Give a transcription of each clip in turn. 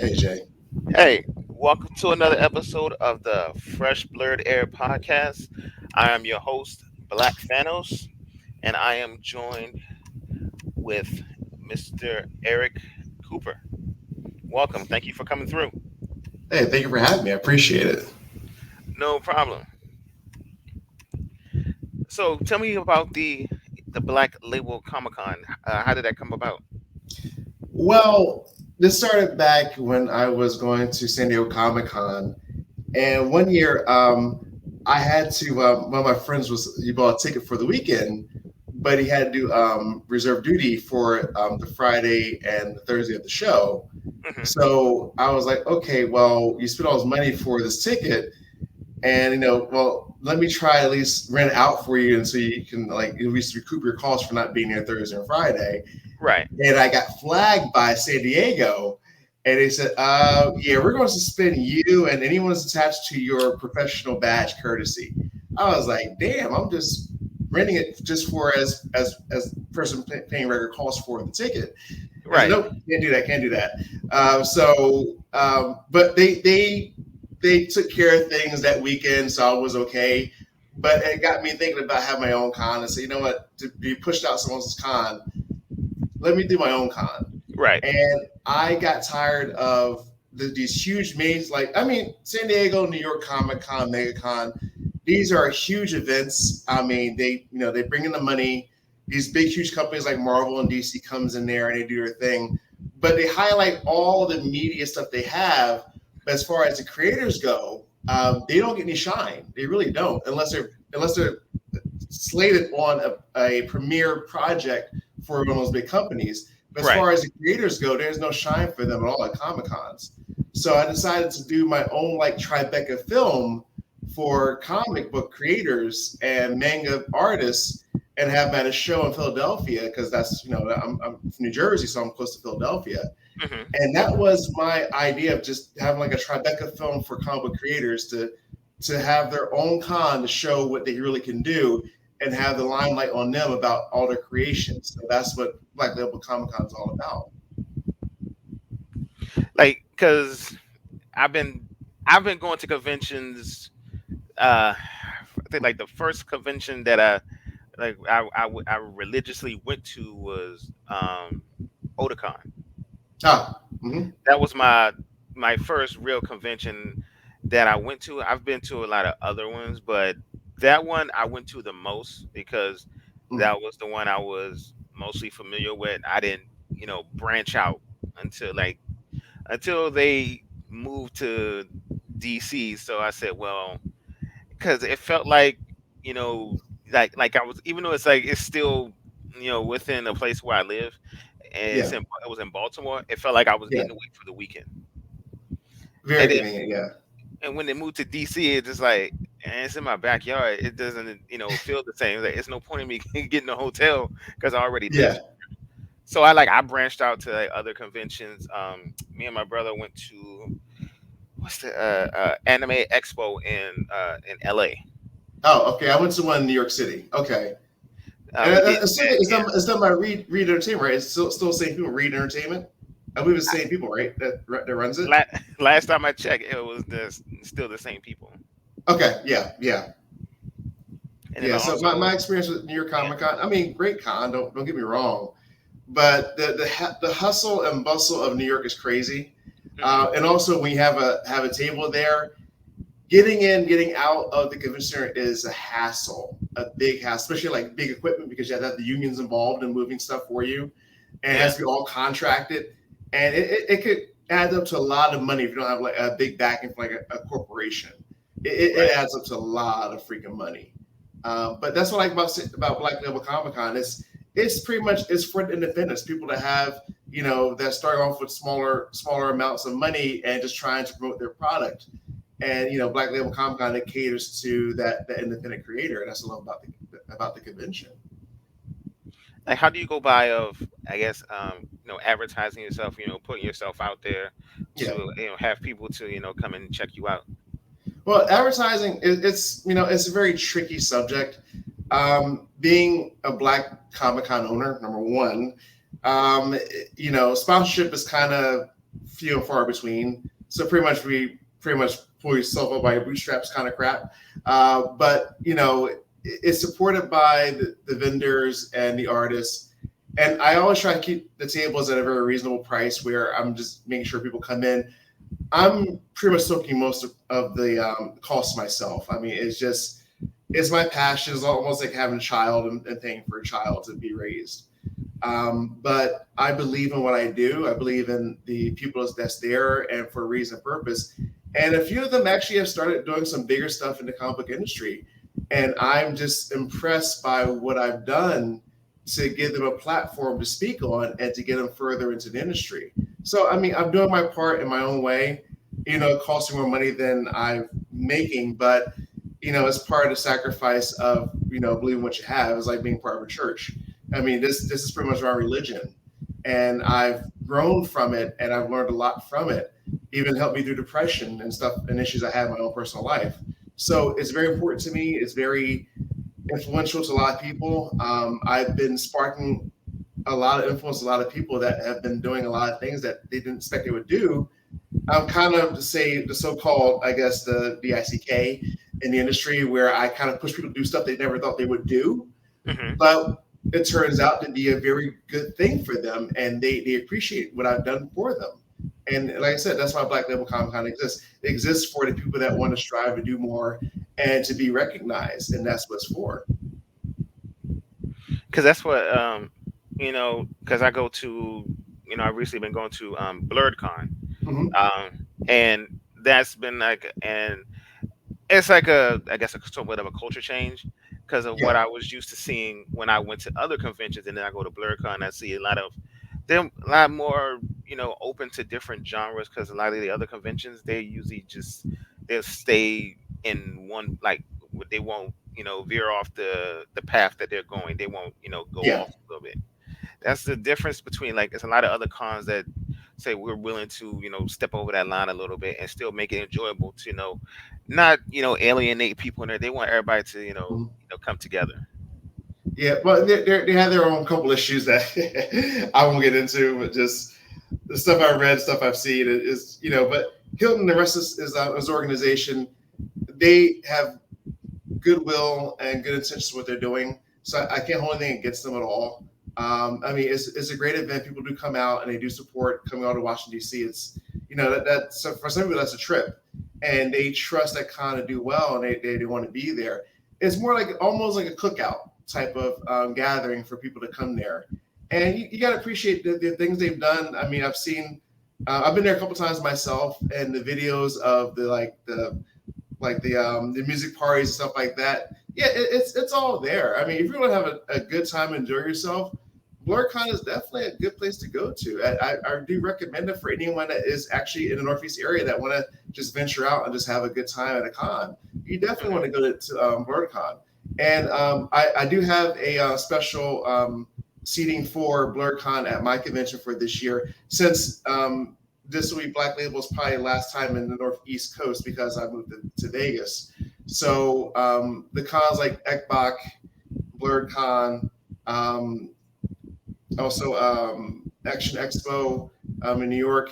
Hey Jay. Hey, welcome to another episode of the Fresh Blerd Air podcast. I am your host, Black Thanos, and I am joined with Mr. Eric Cooper. Welcome. Thank you for coming through. Hey, thank you for having me. I appreciate it. No problem. So, tell me about the Black Label Comic Con. How did that come about? Well, this started back when I was going to San Diego Comic Con, and one year, I had to. One of my friends was he bought a ticket for the weekend, but he had to do reserve duty for the Friday and the Thursday of the show. Hmm. So I was like, okay, well, you spent all this money for this ticket, and well, let me try at least rent it out for you, and so you can like at least recoup your costs for not being there Thursday and Friday. Right. And I got flagged by San Diego, and they said, yeah, we're going to suspend you and anyone that's attached to your professional badge courtesy." I was like, damn, I'm just renting it just for as person paying regular costs for the ticket. I said, Right. nope, can't do that, can't do that. But they took care of things that weekend, so I was okay. But it got me thinking about having my own con and say, you know what, to be pushed out someone else's con, let me do my own con. Right. And I got tired of these huge meetings. Like, I mean, San Diego, New York Comic Con, MegaCon, these are huge events. I mean, they bring in the money. These big, huge companies like Marvel and DC comes in there and they do their thing, but they highlight all the media stuff they have. But as far as the creators go, they don't get any shine. They really don't, unless they're slated on a premiere project for one of those big companies. But as Right. far as the creators go, there's no shine for them at all at Comic Cons. So I decided to do my own like Tribeca film for comic book creators and manga artists and have them at a show in Philadelphia because I'm from New Jersey, so I'm close to Philadelphia. Hmm. And that was my idea of just having like a Tribeca film for comic book creators to have their own con to show what they really can do and have the limelight on them about all their creations. So that's what Black Label Comic Con is all about. Like, cause I've been I've been going to conventions. I think like the first convention that I religiously went to was Otakon. Ah, mm-hmm. That was my first real convention that I went to. I've been to a lot of other ones, but that one I went to the most because Mm. that was the one I was mostly familiar with. I didn't, branch out until until they moved to DC. So I said, well, because it felt like you know like I was, even though it's like it's still within a place where I live, and Yeah, it was in Baltimore. It felt like I was yeah, getting away for the weekend. very And then convenient. Yeah, when they moved to DC, it's just like, it's in my backyard. It doesn't feel the same. Like, it's no point in me getting a hotel because I already live. yeah. So I branched out to like other conventions. Me and my brother went to what's the anime expo in LA. Oh, okay. I went to one in New York City. Okay, and We did that. it's done by Read Entertainment, right? It's still the same people. Read Entertainment. I believe it's the same people, right? That runs it. Last time I checked, it was still the same people. Okay, yeah, yeah. And then Yeah, so also, my experience with New York yeah. Comic Con, I mean, great con. Don't get me wrong, but the hustle and bustle of New York is crazy. Hmm. And also, when you have a table there, getting in, getting out of the convention center is a hassle, a big hassle, especially like big equipment because you have to have the unions involved in moving stuff for you, and it Yeah. has to be all contracted, and it could add up to a lot of money if you don't have like a big backing from like a corporation. It Right. adds up to a lot of freaking money. But that's what I like about Black Label Comic Con. It's pretty much it's for the independents, people that have that start off with smaller amounts of money and just trying to promote their product. And Black Label Comic Con it caters to that independent creator, and that's what I love about the convention. Like, how do you go by of, I guess, advertising yourself, putting yourself out there Yeah. to have people to come and check you out. Well, advertising it's a very tricky subject. Being a Black Comic Con owner, number one, sponsorship is kind of few and far between. So pretty much pull yourself up by your bootstraps kind of crap. But it's supported by the vendors and the artists. And I always try to keep the tables at a very reasonable price where I'm just making sure people come in. I'm pretty much soaking most of the costs myself. I mean, it's my passion. It's almost like having a child and paying for a child to be raised. But I believe in what I do. I believe in the people that's there and for a reason and purpose. And a few of them actually have started doing some bigger stuff in the comic book industry. And I'm just impressed by what I've done to give them a platform to speak on and to get them further into the industry. So, I mean, I'm doing my part in my own way, costing more money than I'm making, but, it's part of the sacrifice of, believing what you have. It's like being part of a church. I mean, this is pretty much my religion. And I've grown from it and I've learned a lot from it, even helped me through depression and stuff and issues I had in my own personal life. So it's very important to me. It's very influential to a lot of people. I've been sparking a lot of influence, a lot of people that have been doing a lot of things that they didn't expect they would do. I'm kind of to say the so-called, I guess, the BICK in the industry where I kind of push people to do stuff they never thought they would do. Mm-hmm. But it turns out to be a very good thing for them, and they appreciate what I've done for them. And like I said, that's why Black Label Comic Con exists. It exists for the people that want to strive to do more and to be recognized, and that's what it's for. Because that's what because I go to I recently been going to BlerdCon, and that's been like and it's like I guess a somewhat of a culture change because of what Yeah. I was used to seeing when I went to other conventions, and then I go to BlerdCon. I see a lot of they're a lot more open to different genres because a lot of the other conventions they usually just they'll stay in one like they won't veer off the path that they're going. They won't go Yeah. off a little bit. That's the difference between like there's a lot of other cons that say we're willing to step over that line a little bit and still make it enjoyable to not alienate people in there. They want everybody to Mhm. come together. Yeah, but they have their own couple issues that I won't get into, but just the stuff I read, stuff I've seen is, but Hilton and the rest is his organization. They have goodwill and good intentions with what they're doing. So I can't hold anything against them at all. I mean, it's a great event. People do come out and they do support coming out to Washington D.C. It's that so for some people that's a trip, and they trust that con to do well, and they want to be there. It's more like almost like a cookout type of gathering for people to come there, and you got to appreciate the things they've done. I mean, I've been there a couple times myself, and the videos of the music parties and stuff like that. Yeah, it's all there. I mean, if you want to have a good time and enjoy yourself, BlerdCon is definitely a good place to go to. I do recommend it for anyone that is actually in the Northeast area that want to just venture out and just have a good time at a con. You definitely want to go to BlerdCon. And I do have a special seating for BlerdCon at my convention for this year. Since this will be Black Label's probably last time in the Northeast Coast because I moved to Vegas. So the cons like Ekbach, BlerdCon, also Action Expo in New York.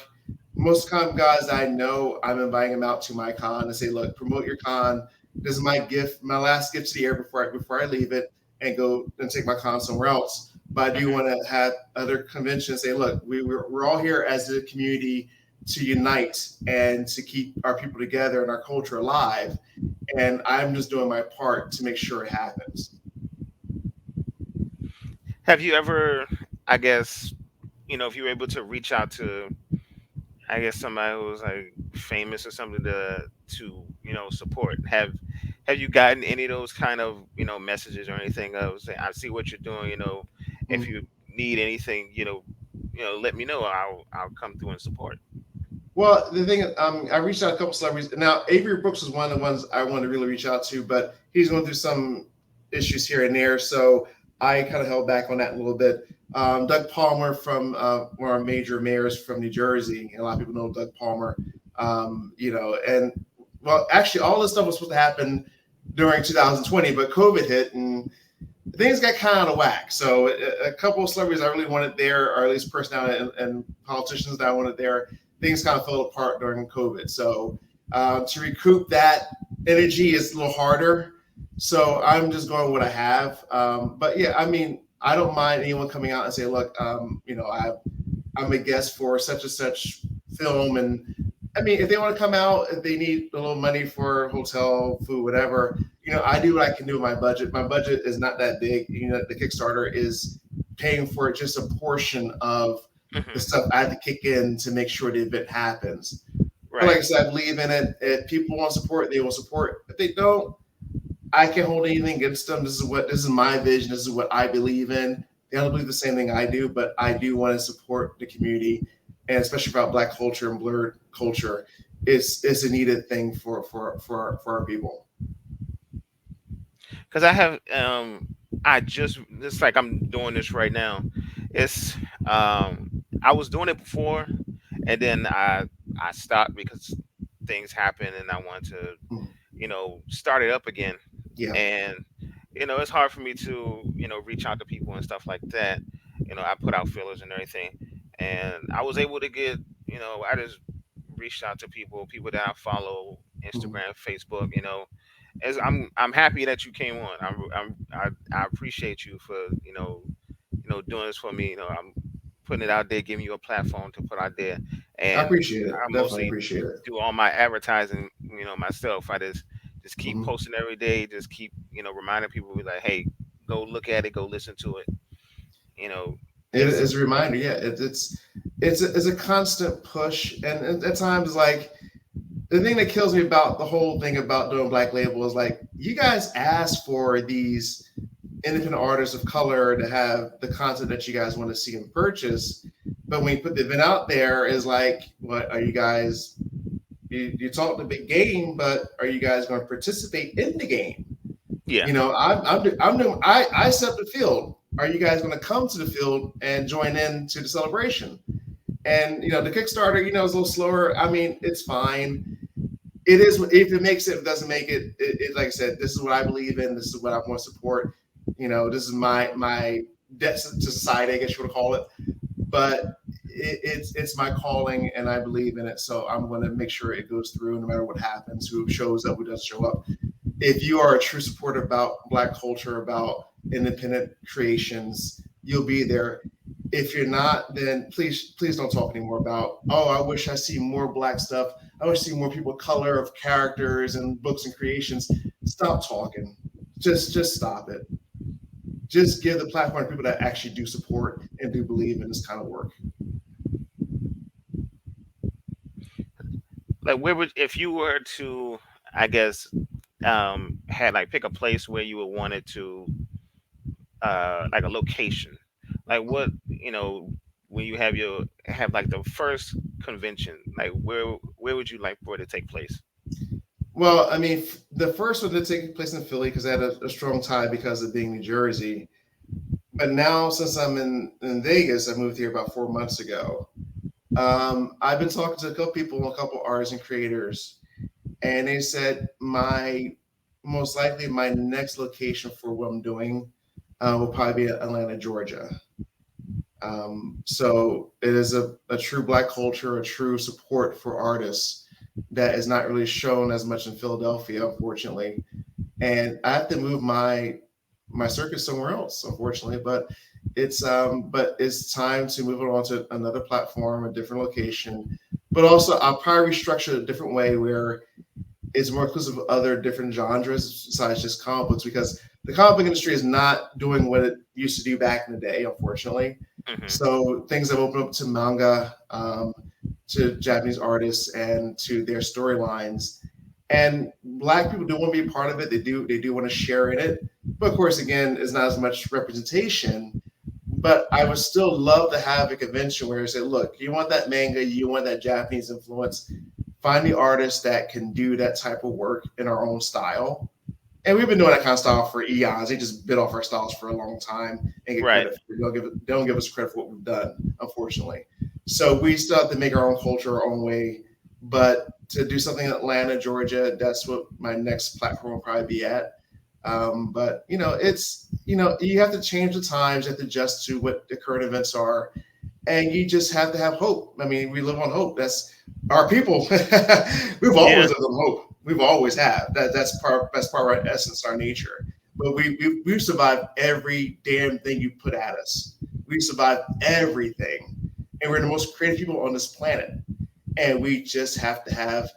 Most con guys I know, I'm inviting them out to my con and say, look, promote your con. This is my gift, my last gift to the year before I leave it and go and take my con somewhere else. But I do want to have other conventions say, look, we're all here as a community to unite and to keep our people together and our culture alive. And I'm just doing my part to make sure it happens. Have you ever, I guess, if you were able to reach out to, I guess somebody who's like famous or something to support, have you gotten any of those kind of messages or anything of saying, I see what you're doing, if Mm. you need anything, let me know. I'll come through and support. Well, the thing is, I reached out to a couple celebrities. Now, Avery Brooks was one of the ones I wanted to really reach out to, but he's going through some issues here and there, so I kind of held back on that a little bit. Doug Palmer from one of our major mayors from New Jersey, and a lot of people know Doug Palmer. And well, actually, all this stuff was supposed to happen during 2020, but COVID hit and things got kind of out of whack. So a couple of celebrities I really wanted there, or at least personality and politicians that I wanted there, things kind of fell apart during COVID. So to recoup that energy is a little harder. So I'm just going with what I have. But yeah, I mean, I don't mind anyone coming out and say, look, I'm a guest for such and such film, and I mean, if they want to come out, if they need a little money for hotel, food, whatever, I do what I can do with my budget. My budget is not that big. The Kickstarter is paying for just a portion of the Hmm. stuff I have to kick in to make sure the event happens. But like Right. I said, I believe in it. If people want to support, they will support. If they don't, I can't hold anything against them. This is my vision. This is what I believe in. They don't believe the same thing I do, but I do want to support the community, and especially about Black culture and Blerd culture. It's a needed thing for our people. Because I have I just it's like I'm doing this right now. It's I was doing it before, and then I stopped because things happened, and I wanted to Mm. start it up again. Yeah. And it's hard for me to reach out to people and stuff like that. I put out fillers and everything, and I was able to get I just reached out to people that I follow, Mhm. Instagram, Facebook. As I'm happy that you came on. I appreciate you for doing this for me. I'm putting it out there, giving you a platform to put out there, I and appreciate it. I Definitely mostly appreciate it. do all my advertising, myself. I just keep Mhm. posting every day, just keep reminding people, be like, hey, go look at it, go listen to it. You know, It it's is a reminder. Yeah, it's a constant push, and at times like the thing that kills me about the whole thing about doing Black Label is like you guys ask for these independent artists of color to have the content that you guys want to see and purchase, but when you put the event out there, is like, what are you guys? You talk the big game, but are you guys going to participate in the game? yeah, I'm doing. I set the field. Are you guys going to come to the field and join in to the celebration? And the Kickstarter, is a little slower. I mean, it's fine. It is if it makes it, if it doesn't make it, like I said, this is what I believe in. This is what I want to support. This is my debt to society, I guess you would call it. But it's my calling, and I believe in it. So I'm going to make sure it goes through, no matter what happens, who shows up, who doesn't show up. If you are a true supporter about Black culture, about independent creations, you'll be there. If you're not, then please don't talk anymore about, oh, I wish I see more Black stuff. I wish I see more people of color of characters and books and creations. Stop talking. Just stop it. Just give the platform to people that actually do support and do believe in this kind of work. like where would if you were to, I guess, had like pick a place where you would want it to, like a location, like what when you have like the first convention, like where would you like for it to take place? Well, I mean, the first one did take place in Philly because I had a strong tie because of being New Jersey. But now, since I'm in Vegas, I moved here about 4 months ago. I've been talking to a couple people, a couple artists and creators, and they said my most likely my next location for what I'm doing will probably be Atlanta, Georgia. So it is a true Black culture, a true support for artists that is not really shown as much in Philadelphia, unfortunately. And I have to move my circus somewhere else, unfortunately. But it's time to move it on to another platform, a different location. But also, I'll probably restructure it a different way where it's more inclusive of other different genres besides just comic books, because the comic book industry is not doing what it used to do back in the day, unfortunately. Hmm. So things have opened up to manga, to Japanese artists, and to their storylines. And Black people do want to be a part of it. They do want to share in it. But of course, again, it's not as much representation. But I would still love to have a convention where I say, look, you want that manga, you want that Japanese influence, find the artists that can do that type of work in our own style. And we've been doing that kind of style for eons. They just bit off our styles for a long time and get Right. credit for it. They don't give us credit for what we've done, unfortunately. So we still have to make our own culture our own way. But to do something in Atlanta, Georgia, that's what my next platform will probably be at. But you have to change the times, you have to adjust to what the current events are. and you just have to have hope. I mean, we live on hope. That's our people. We've Yeah. always lived on hope. We've always have. That's part of our essence, our nature. But we've survived every damn thing you put at us. We survived everything, and we're the most creative people on this planet. And we just have to have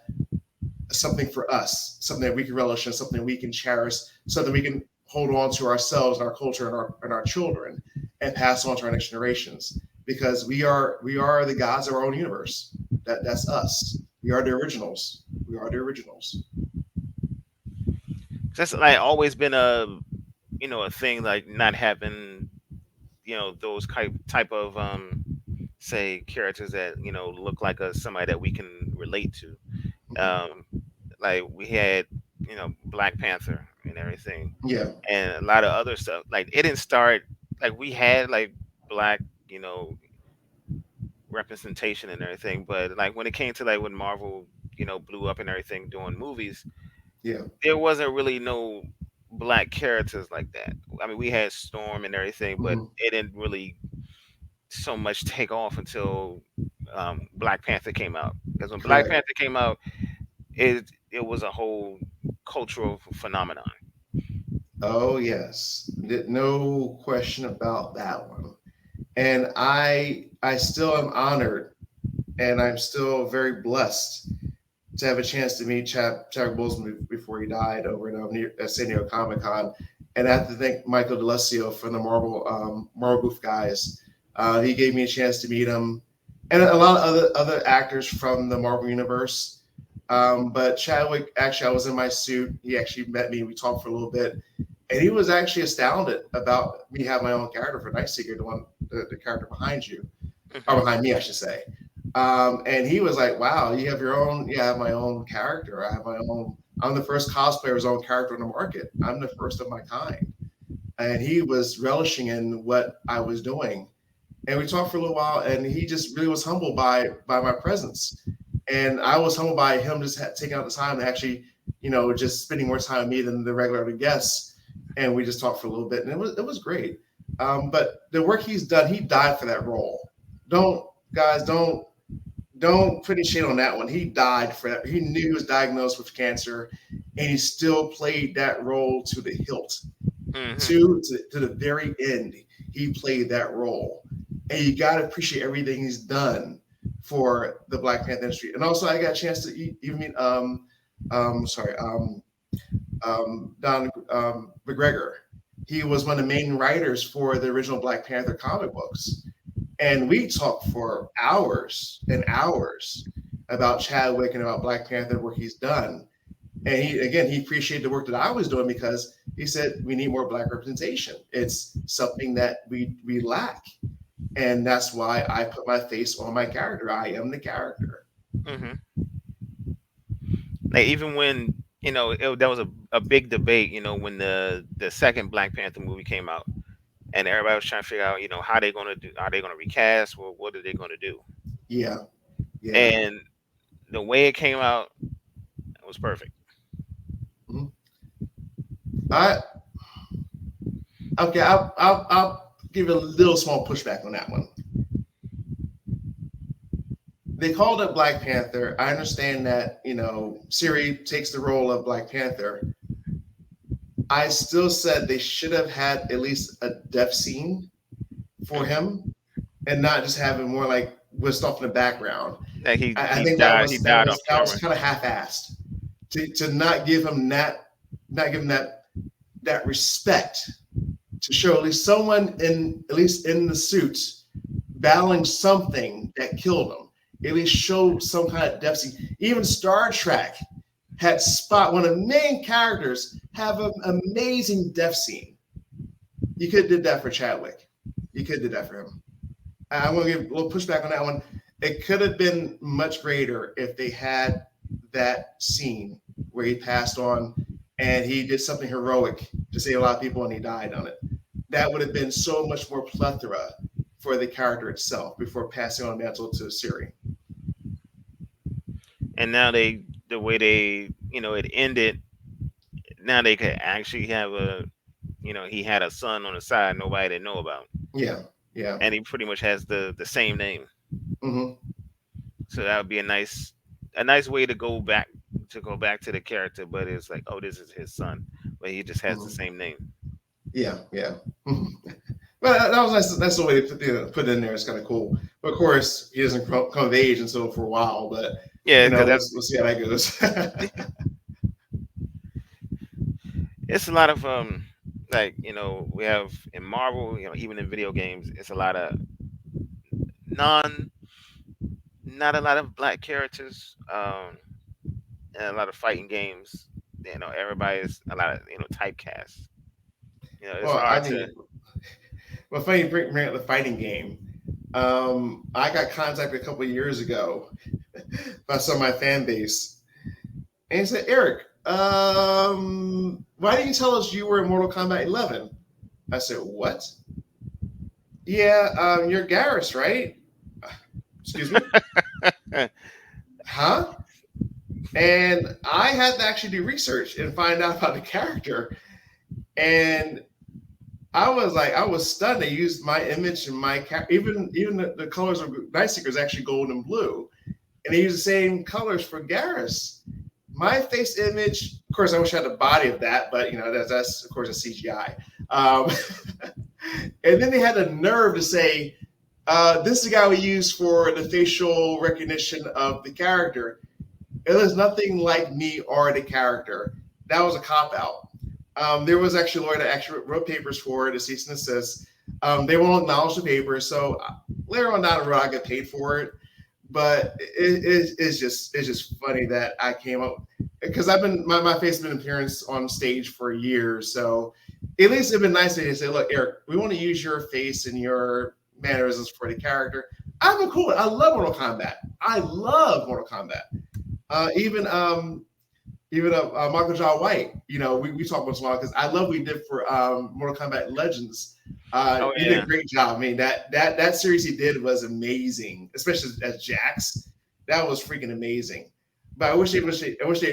something for us, something that we can relish in, something we can cherish, something we can hold on to ourselves and our culture and our children and pass on to our next generations. Because we are the gods of our own universe. That's us. We are the originals. We are the originals. That's like always been a a thing, like not having those type of say characters that look like us, somebody that we can relate to. Mhm. Um, like we had Black Panther and everything, Yeah. and a lot of other stuff. Like it didn't start like we had like black representation and everything, but like when it came to like when Marvel blew up and everything doing movies, Yeah. there wasn't really no black characters like that. I mean, we had Storm and everything, but Mhm. it didn't really so much take off until Black Panther came out. Because when Black Correct. Panther came out, it was a whole cultural phenomenon. Oh yes. No question about that one. And I still am honored, and I'm still very blessed to have a chance to meet Chadwick Boseman before he died over at San Diego Comic Con, and I have to thank Michael D'Alessio from the Marvel Goof guys. He gave me a chance to meet him, and a lot of other actors from the Marvel universe. But Chadwick, actually, I was in my suit. He actually met me. We talked for a little bit, and he was actually astounded about me having my own character for Night Seeker, the character behind you, or Hmm. behind me, I should say. And he was like, "Wow, you have your own. Yeah, I have my own character. I have my own. I'm the first cosplayer's own character in the market. I'm the first of my kind." And he was relishing in what I was doing. And we talked for a little while, and he just really was humbled by my presence. And I was humbled by him just taking out the time to actually, just spending more time with me than the regular guests. And we just talked for a little bit, and it was great. But the work he's done, he died for that role. Don't guys, don't put any shade on that one. He died for that. He knew he was diagnosed with cancer, and he still played that role to the hilt, Hmm. to the very end. He played that role, and you got to appreciate everything he's done for the Black Panther industry. And also, I got a chance to even meet sorry Don McGregor. He was one of the main writers for the original Black Panther comic books, and we talked for hours and hours about Chadwick and about Black Panther, work he's done. And he appreciated the work that I was doing because he said we need more Black representation. It's something that we lack, and that's why I put my face on my character. I am the character. Hmm. Like even when there was a big debate, when the second Black Panther movie came out, and everybody was trying to figure out, how they gonna do, are they gonna recast, or what are they gonna do? Yeah, yeah. And the way it came out, it was perfect. Mhm. I Okay. I'll give a little small pushback on that one. They called it Black Panther. I understand that Siri takes the role of Black Panther. I still said they should have had at least a death scene for Hmm. him, and not just have it more like whisked off in the background. Like I he think that died he was that died off was that was camera. kind of half-assed to not give him that respect, to show at least someone at least in the suit battling something that killed him. At least show some kind of depth scene. Even Star Trek had Spot, one of the main characters, have an amazing death scene. You could have did that for Chadwick. You could have did that for him. I'm going to give a little pushback on that one. It could have been much greater if they had that scene where he passed on and he did something heroic to save a lot of people and he died on it. That would have been so much more plethora for the character itself before passing on the mantle to Siri. And now the way they it ended, now they could actually have he had a son on the side nobody didn't know about. Yeah. Yeah. and he pretty much has the same name. Hmm. So that would be a nice way to go back to the character, but it's like, oh, this is his son, but he just has the Hmm. same name. Yeah. Yeah. Mhm. But that was nice. That's the way to put it in there. It's kind of cool. But of course, he doesn't come of age until for a while. But Yeah, because we'll see how that goes. it's a lot of like we have in Marvel, even in video games, it's a lot of non not a lot of black characters, and a lot of fighting games. Everybody's a lot of typecast. It's Well, I hard to. think, well, funny you bring up the fighting game. I got contacted a couple of years ago by some of my fan base, and he said, "Eric, why didn't you tell us you were in Mortal Kombat 11?" I said, "What? Yeah, you're Garrus, right? Excuse me, huh?" And I had to actually do research and find out about the character. And I was stunned. They used my image and even the colors of Nightseeker is actually gold and blue, and they use the same colors for Garrus. My face image, of course, I wish I had the body of that, but that's of course a CGI. Um, and then they had the nerve to say, "This is the guy we use for the facial recognition of the character." It was nothing like me or the character. That was a cop out. There was actually a lawyer that actually wrote papers for it, a cease and desist. They won't acknowledge the papers, so later on down the road, I get paid for it. But it's just funny that I came up because I've been my face has been appearance on stage for years. So at least it'd been nice to say, "Look, Eric, we want to use your face and your mannerisms for the character." I've been cool. I love Mortal Kombat. I love Mortal Kombat. Even Michael John White, we talk about a lot because I love what he did for Mortal Kombat Legends. Oh He did yeah. a great job. I mean, that series he did was amazing, especially as Jax. That was freaking amazing. But I wish they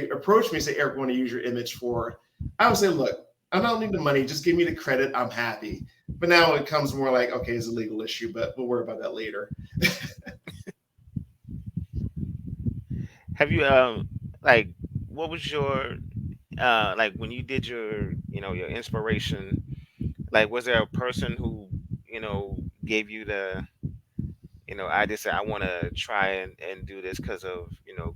approached me and say, "Eric, we want to use your image for." I would say, "Look, I don't need the money. Just give me the credit. I'm happy." But now it comes more like, okay, it's a legal issue, but we'll worry about that later. Have you like what was your like when you did your inspiration? Like, was there a person who gave you I just said I want to try and do this because of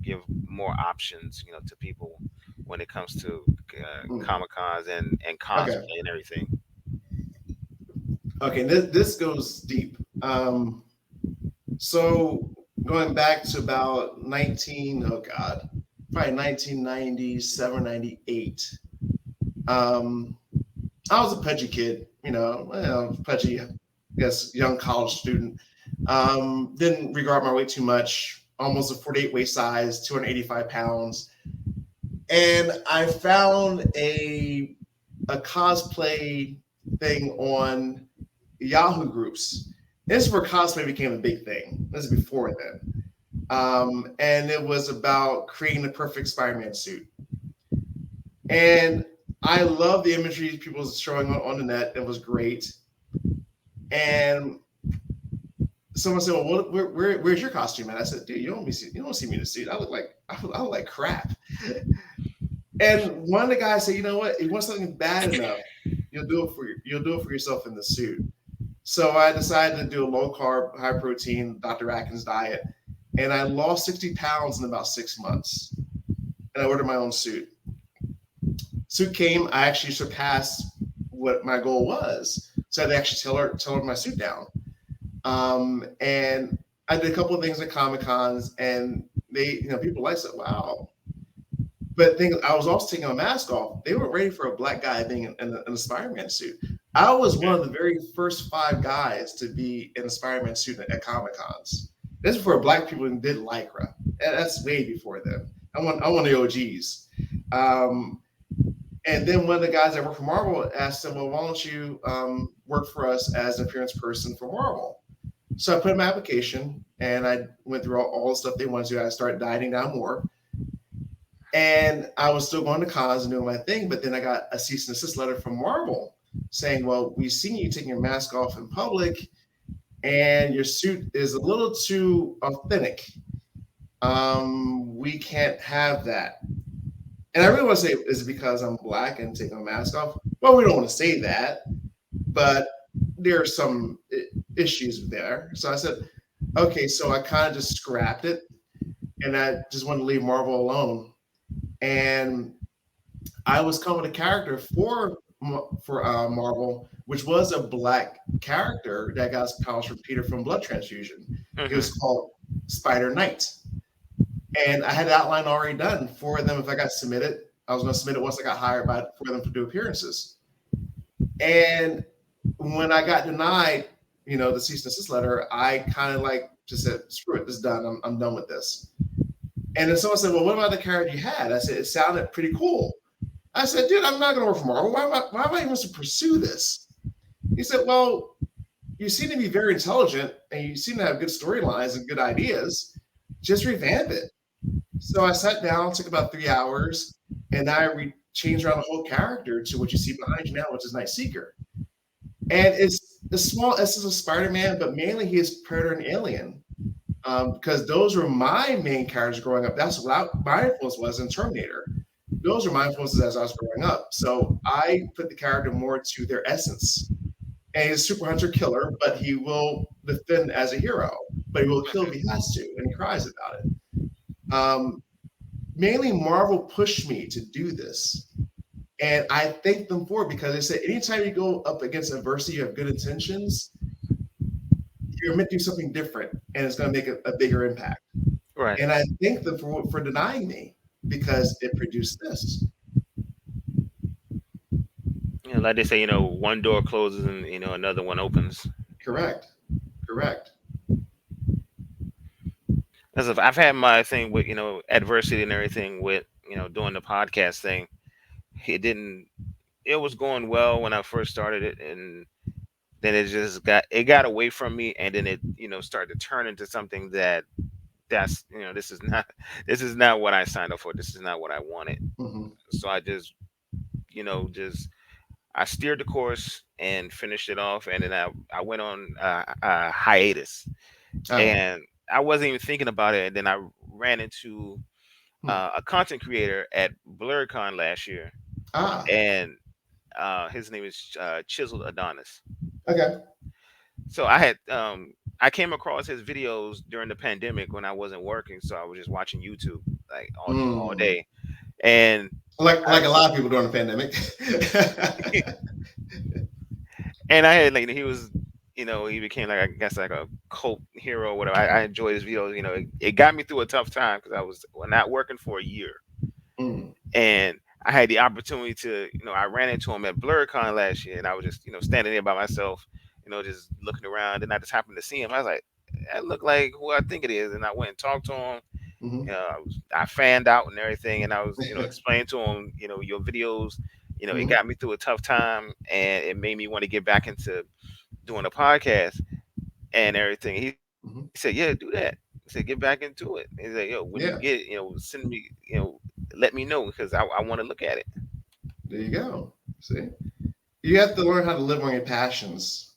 give more options to people when it comes to Mm. comic cons and Okay. cosplay and everything. Okay. This goes deep. So going back to about probably 1997, 98. Um, I was a pudgy kid, pudgy, I guess, young college student. Didn't regard my weight too much. Almost a 48 waist size, 285 pounds. And I found a cosplay thing on Yahoo groups. This is where cosplay became a big thing. This is before then. And it was about creating the perfect Spider-Man suit. And I love the imagery people was showing on the net. It was great. And someone said, "Well, where's your costume?" And I said, "Dude, you don't see me in a suit. I look like crap." And one of the guys said, "You know what? If you want something bad enough, you'll do it for yourself in the suit." So I decided to do a low carb, high protein Dr. Atkins diet, and I lost 60 pounds in about 6 months. And I ordered my own suit. Suit came. I actually surpassed what my goal was. So I had to actually tell her my suit down. And I did a couple of things at Comic Cons, and people like said, "Wow." But I was also taking my mask off. They weren't ready for a black guy being in a Spider-Man suit. I was one of the very first 5 guys to be in a Spider-Man suit at Comic Cons. This is before black people did Lycra. That's way before then. I want the OGs. Um, and then one of the guys that worked for Marvel asked him, "Well, why don't you work for us as an appearance person for Marvel?" So I put in my application, and I went through all the stuff they wanted to. I started dieting down more. And I was still going to cons and doing my thing, but then I got a cease and desist letter from Marvel saying, "Well, we've seen you taking your mask off in public. and your suit is a little too authentic. We can't have that. And I really want to say, is it because I'm black and taking my mask off? Well, we don't want to say that, but there are some issues there. So I said, okay, so I kind of just scrapped it, and I just wanted to leave Marvel alone. And I was coming with a character for Marvel, which was a black character that got his powers from Peter from blood transfusion. It was Hmm. called Spider Knight, and I had the outline already done for them. If I got submitted, I was going to submit it once I got hired by for them to do appearances. And when I got denied, the cease and desist letter, I kind of like just said, "Screw it, this is done. I'm done with this." And then someone said, "Well, what about the character you had?" I said, "It sounded pretty cool." I said, "Dude, I'm not going to work for Marvel. Why am I even supposed to pursue this?" He said, "Well, you seem to be very intelligent and you seem to have good storylines and good ideas. Just revamp it." So I sat down, took about 3 hours, and I changed around the whole character to what you see behind you now, which is Night Seeker. And it's a small essence of Spider-Man, but mainly he is Predator and Alien. Because those were my main characters growing up. That's what my influence was in Terminator. Those are my influences as I was growing up. So I put the character more to their essence. And he's a super hunter killer, but he will defend as a hero. But he will kill if he has to, and he cries about it. Um, Mainly Marvel pushed me to do this. And I thank them for it because they said anytime you go up against adversity, you have good intentions, you're meant to do something different and it's going to make a bigger impact. Right. And I thank them for denying me because it produced this. Like they say, one door closes and another one opens. Correct. Correct. As if I've had my thing with adversity and everything with doing the podcast thing. It didn't. It was going well when I first started it, and then it got away from me, and then it started to turn into something that's this is not what I signed up for. This is not what I wanted. Hmm. So I just I steered the course and finished it off, and then I went on a hiatus, Ah. and I wasn't even thinking about it, and then I ran into Hmm. a content creator at BlerdCon last year, Ah. and his name is Chiseled Adonis. Okay. So I came across his videos during the pandemic when I wasn't working, so I was just watching YouTube like all Mm. day, and Like I a lot of people during the pandemic. and I had like he became like I guess like a cult hero or whatever. I enjoyed his videos. It got me through a tough time because I was not working for a year, Mm. and I had the opportunity to I ran into him at BlurCon last year, and I was just standing there by myself, just looking around, and I just happened to see him. I was like, that looked like who I think it is, and I went and talked to him. Hmm. I fanned out and everything, and I was explaining to him, your videos. It Hmm. got me through a tough time, and it made me want to get back into doing a podcast and everything. He said, "Yeah, do that." He said, "Get back into it." He's like, "Yo, when you get, Yeah. send me, let me know because I want to look at it." There you go. See, you have to learn how to live on your passions,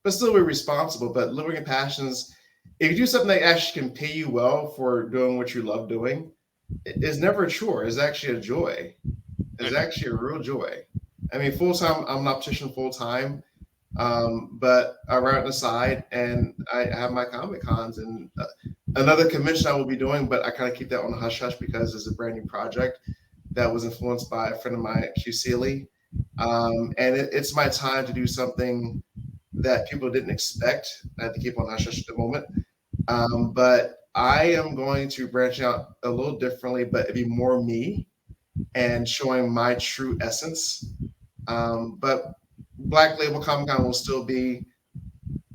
but still be responsible. But living your passions, if you do something that actually can pay you well for doing what you love doing, it's never a chore. It's actually a joy. It's Mhm. actually a real joy. I mean, full time, I'm an optician full time, but I write on the side and I have my comic cons and another convention I will be doing, but I kind of keep that on the hush hush because it's a brand new project that was influenced by a friend of mine at Q Sealy. And it's my time to do something that people didn't expect. I have to keep on hush hush at the moment. But I am going to branch out a little differently, but it'd be more me and showing my true essence. But Black Label Comic Con will still be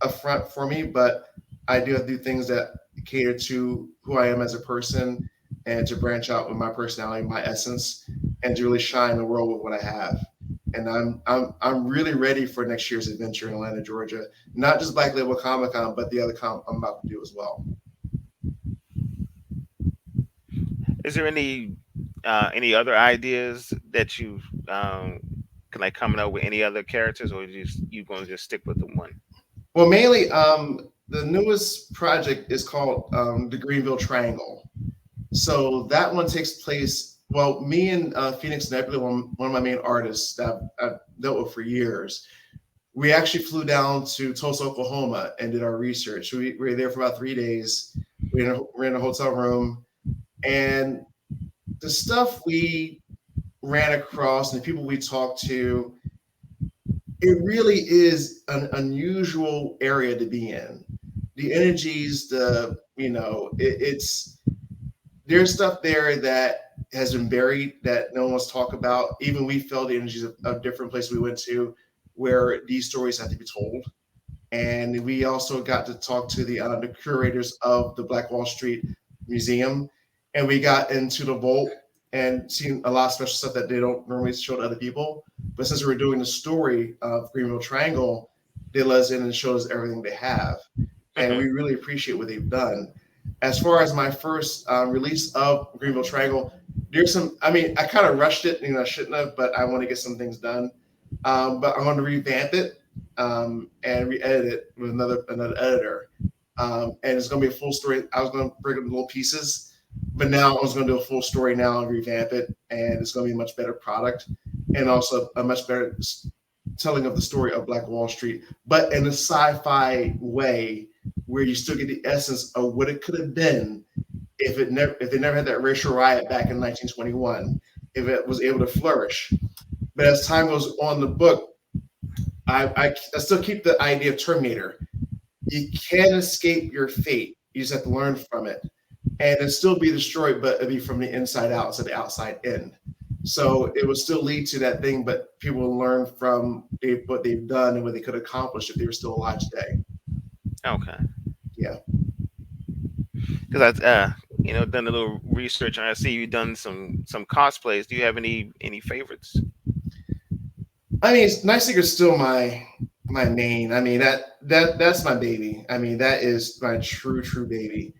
a front for me, but I do have to do things that cater to who I am as a person and to branch out with my personality, my essence, and to really shine the world with what I have. And I'm really ready for next year's adventure in Atlanta, Georgia. Not just Black Label Comic Con, but the other comp I'm about to do as well. Is there any other ideas that you can like coming up with any other characters, or you going to just stick with the one? Well, mainly, the newest project is called the Greenville Triangle. So that one takes place. Well, me and Phoenix Nebula, one of my main artists that I've dealt with for years, we actually flew down to Tulsa, Oklahoma, and did our research. We were there for about 3 days. We're in a hotel room, and the stuff we ran across and the people we talked to, it really is an unusual area to be in. The energies, it's there's stuff there that has been buried that no one wants to talk about. Even we felt the energies of different places we went to where these stories have to be told. And we also got to talk to the curators of the Black Wall Street Museum, and we got into the vault and seen a lot of special stuff that they don't normally show to other people. But since we were doing the story of Greenville Triangle, they let us in and showed us everything they have, and Hmm. we really appreciate what they've done. As far as my first release of Greenville Triangle, there's some. I mean, I kind of rushed it, I shouldn't have, but I want to get some things done. But I'm going to revamp it and re-edit it with another editor. And it's going to be a full story. I was going to break it into little pieces, but now I was going to do a full story now and revamp it, and it's going to be a much better product and also a much better telling of the story of Black Wall Street, but in a sci-fi way where you still get the essence of what it could have been if they never had that racial riot back in 1921, if it was able to flourish. But as time goes on, the book, I still keep the idea of Terminator. You can't escape your fate. You just have to learn from it, and it'll still be destroyed, but it'll be from the inside out instead of the outside in. So it will still lead to that thing, but people will learn from what they've done and what they could accomplish if they were still alive today. Okay. Yeah. Because done a little research and I see you done some cosplays. Do you have any favorites? I mean, Night Seeker's still my main. I mean that's my baby. I mean that is my true baby.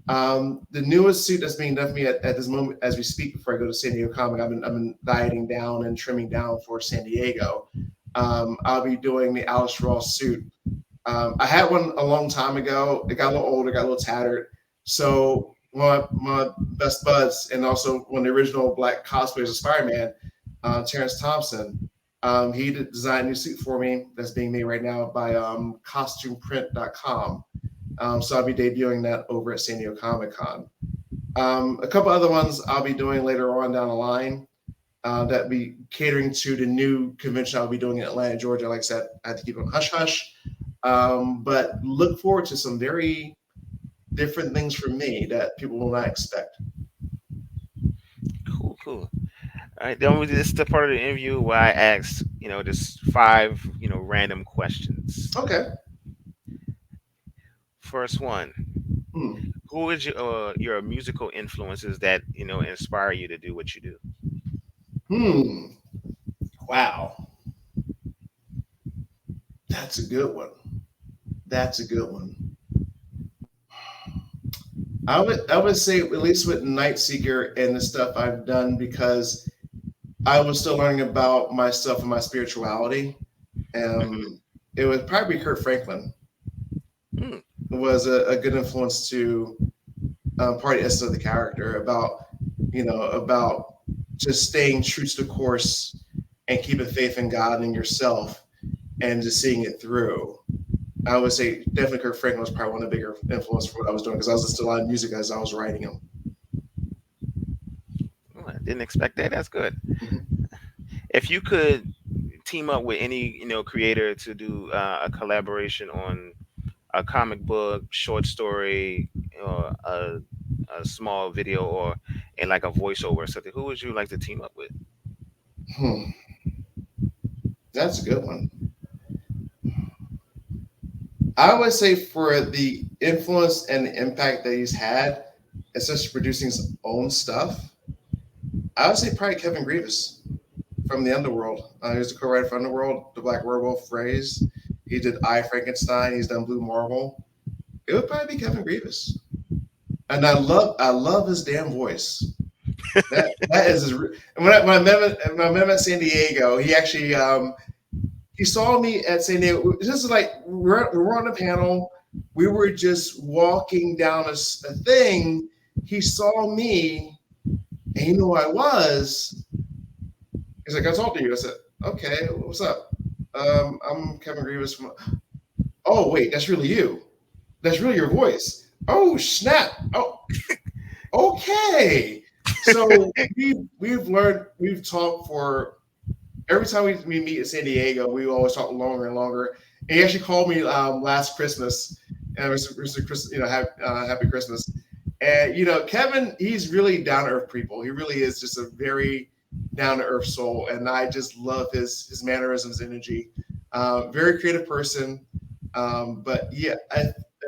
The newest suit that's being done for me at this moment, as we speak, before I go to San Diego Comic, I've been dieting down and trimming down for San Diego. I'll be doing the Alice Ross suit. I had one a long time ago. It got a little older, got a little tattered. So my best buds and also one of the original black cosplayers of Spider-Man, Terrence Thompson, he designed a new suit for me that's being made right now by costumeprint.com. So I'll be debuting that over at San Diego Comic Con. A couple other ones I'll be doing later on down the line that be catering to the new convention I'll be doing in Atlanta, Georgia. Like I said, I had to keep it on hush hush. But look forward to some very different things from me that people will not expect. Cool, cool. All right, then this is the part of the interview where I ask, just five, random questions. Okay. First one: Hmm. who is your musical influences that inspire you to do what you do? Hmm. Wow. That's a good one. That's a good one. I would say at least with Night Seeker and the stuff I've done because I was still learning about myself and my spirituality. Hmm. Um, it would probably be Kurt Franklin. Hmm. It was a good influence to part of the essence of the character about just staying true to the course and keeping faith in God and yourself and just seeing it through. I would say definitely Kurt Franklin was probably one of the bigger influence for what I was doing because I was listening to a lot of music as I was writing them. Oh, I didn't expect that. That's good. Mhm. If you could team up with any creator to do a collaboration on a comic book, short story, or a small video, or in like a voiceover or something, who would you like to team up with? Hmm. That's a good one. I would say for the influence and the impact that he's had, especially producing his own stuff, I would say probably Kevin Grievous from the Underworld. He was the co-writer for Underworld, the Black Werewolf phrase. He did I Frankenstein. He's done Blue Marble. It would probably be Kevin Grievous, and I love his damn voice. That is his. And when I met him at San Diego, he actually he saw me at San Diego. This is like we're on a panel. We were just walking down a thing. He saw me, and he knew who I was. He's like, "I talked to you." I said, "Okay, what's up?" I'm Kevin Grievous from. Oh wait, that's really you. That's really your voice. Oh snap! Oh, okay. So we've talked for every time we meet in San Diego, we always talk longer and longer. And he actually called me last Christmas, and it was Chris, Happy Christmas. And Kevin, he's really down to earth people. He really is just a very down to earth soul, and I just love his mannerisms, energy. Very creative person. But yeah,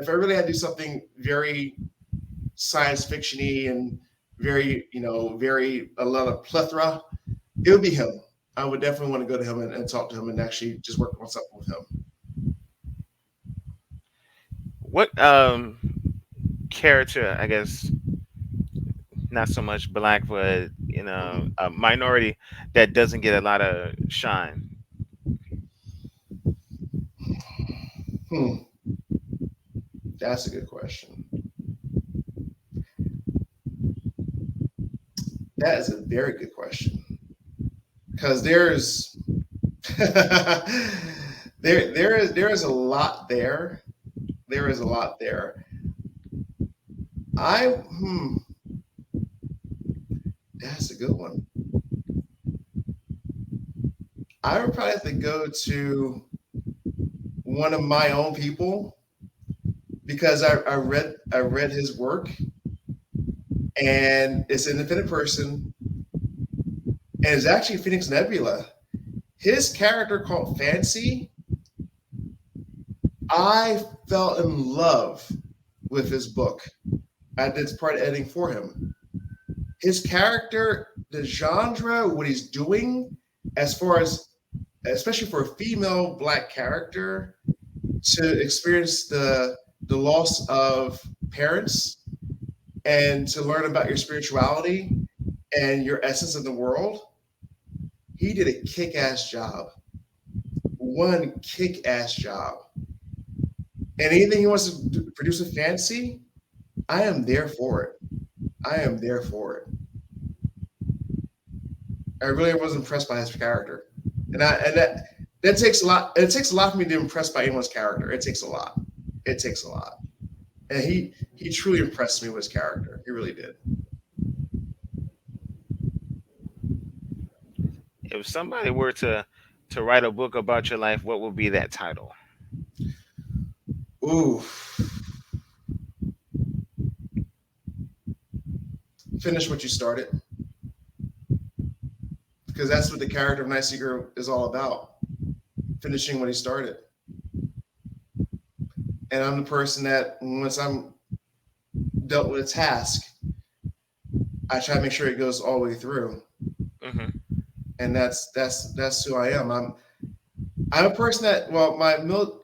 if I really had to do something very science fictiony and very, very a lot of plethora, it would be him. I would definitely want to go to him and talk to him and actually just work on something with him. What character, I guess, not so much black, but a minority that doesn't get a lot of shine? That's a good question. That is a very good question because there's there is a lot there. There is a lot there. I That's a good one. I would probably have to go to one of my own people because I read his work, and it's an independent person, and it's actually Phoenix Nebula. His character called Fancy, I fell in love with his book. I did part of editing for him. His character, the genre, what he's doing, as far as especially for a female black character to experience the loss of parents and to learn about your spirituality and your essence in the world, he did a kick-ass job. One kick-ass job. And anything he wants to produce a fantasy, I am there for it. I am there for it. I really was impressed by his character, and that takes a lot. It takes a lot for me to be impressed by anyone's character. It takes a lot. It takes a lot, and he truly impressed me with his character. He really did. If somebody were to write a book about your life, what would be that title? Ooh, finish what you started, because that's what the character of Night Seeker is all about. Finishing what he started. And I'm the person that once I'm dealt with a task, I try to make sure it goes all the way through. Mm-hmm. And that's who I am. I'm a person that, well,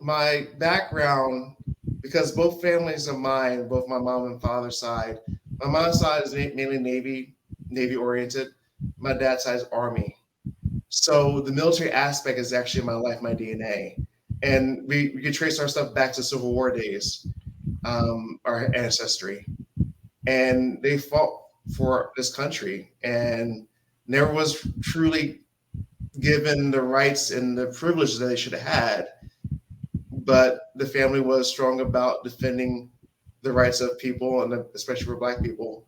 my background, because both families of mine, both my mom and father's side, my mom's side is mainly Navy oriented. My dad's side is Army. So the military aspect is actually my life, my DNA. And we can trace our stuff back to Civil War days, our ancestry. And they fought for this country and never was truly given the rights and the privileges that they should have had. But the family was strong about defending the rights of people, and especially for Black people,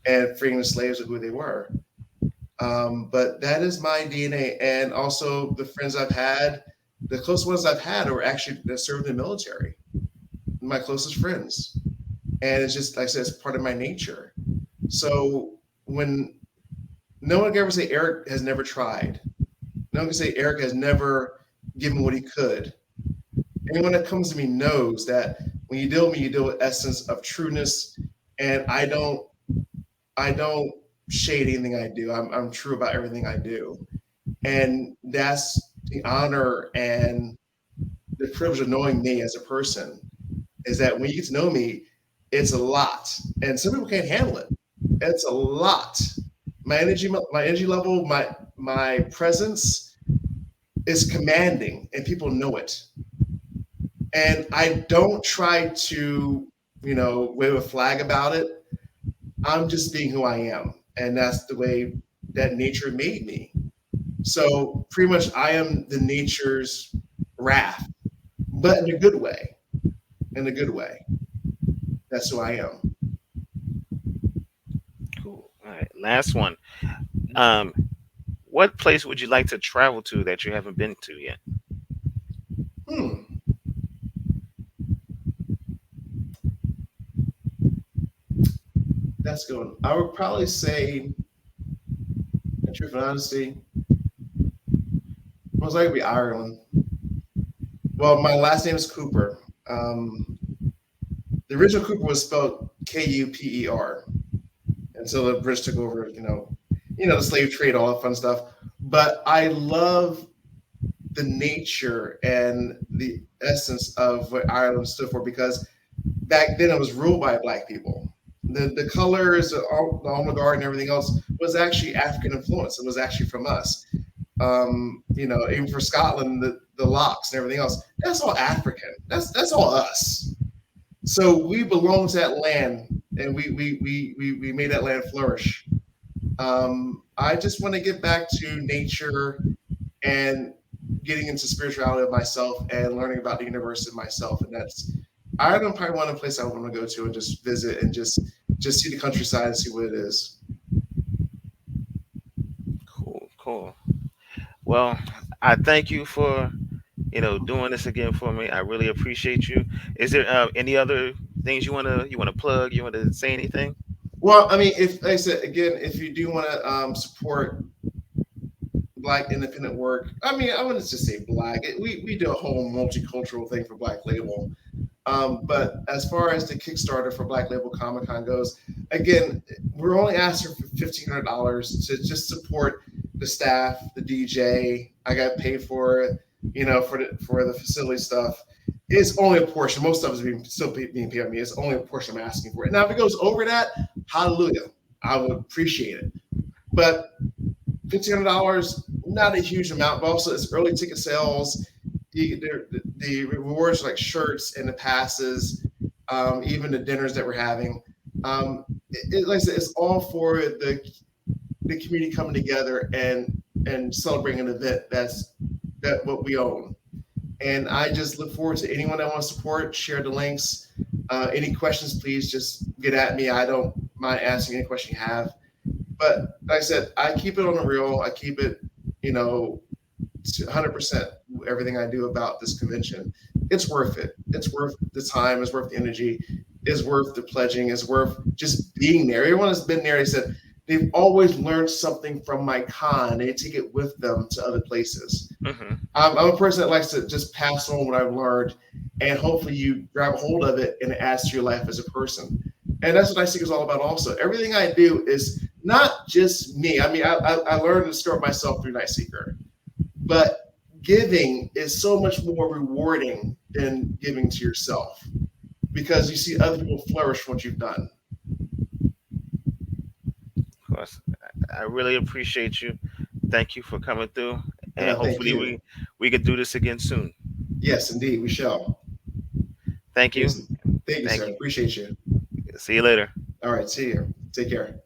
and freeing the slaves of who they were. But that is my DNA. And also the friends I've had, the close ones I've had are actually that served in the military, my closest friends. And it's just, like I said, it's part of my nature. So when no one can ever say Eric has never tried, no one can say Eric has never given what he could. Anyone that comes to me knows that when you deal with me, you deal with essence of trueness. And I don't shade anything I do. I'm true about everything I do. And that's the honor and the privilege of knowing me as a person, is that when you get to know me, it's a lot. And some people can't handle it. It's a lot. My energy level, my presence is commanding, and people know it. And I don't try to, wave a flag about it. I'm just being who I am, and that's the way that nature made me. So pretty much, I am the nature's wrath, but in a good way. In a good way. That's who I am. Cool. All right. Last one. Um, what place would you like to travel to that you haven't been to yet? Hmm, that's good. I would probably say, in truth and honesty, most likely be Ireland. Well, my last name is Cooper. The original Cooper was spelled Kuper, until the British took over. The slave trade, all that fun stuff. But I love the nature and the essence of what Ireland stood for, because back then it was ruled by black people. The colors, the almond garden, and everything else was actually African influence. It was actually from us. Even for Scotland, the locks and everything else, that's all African. That's all us. So we belong to that land, and we made that land flourish. I just want to get back to nature and getting into spirituality of myself and learning about the universe and myself. And that's Ireland, probably one of the places I want to go to and just visit and just see the countryside and see what it is. Cool. Cool. Well, I thank you for doing this again for me. I really appreciate you. Is there any other things you wanna plug? You want to say anything? Well, I mean, if like I said again, if you do want to support Black independent work, I mean, I wouldn't just say Black. We do a whole multicultural thing for Black Label. But as far as the Kickstarter for Black Label Comic Con goes, again, we're only asking for $1,500 to just support the staff, the DJ. I got paid for it, for the facility stuff. It's only a portion. Most of it is being paid on me. It's only a portion I'm asking for it. Now, if it goes over that, hallelujah, I would appreciate it. But $1,500, not a huge amount, but also it's early ticket sales. The rewards like shirts and the passes, even the dinners that we're having. Like I said, it's all for the community coming together and celebrating an event that what we own. And I just look forward to anyone that wants to support. Share the links. Any questions, please just get at me. I don't mind answering any question you have. But like I said, I keep it on the real. I keep it, 100% everything I do about this convention. It's worth it. It's worth the time. It's worth the energy. It's worth the pledging. It's worth just being there. Everyone has been there. They said they've always learned something from my con. They take it with them to other places. Mm-hmm. I'm a person that likes to just pass on what I've learned, and hopefully you grab hold of it and it adds to your life as a person. And that's what I think is all about. Also, everything I do is not just me. I mean, I learned to start myself through Night Seeker, but giving is so much more rewarding than giving to yourself, because you see other people flourish from what you've done. Of course, I really appreciate you. Thank you for coming through, And and I thank hopefully you. we can do this again soon. Yes, indeed, we shall. Thank you. Yes. Thank you, Thank sir. you. Appreciate you. See you later. All right, see you. Take care.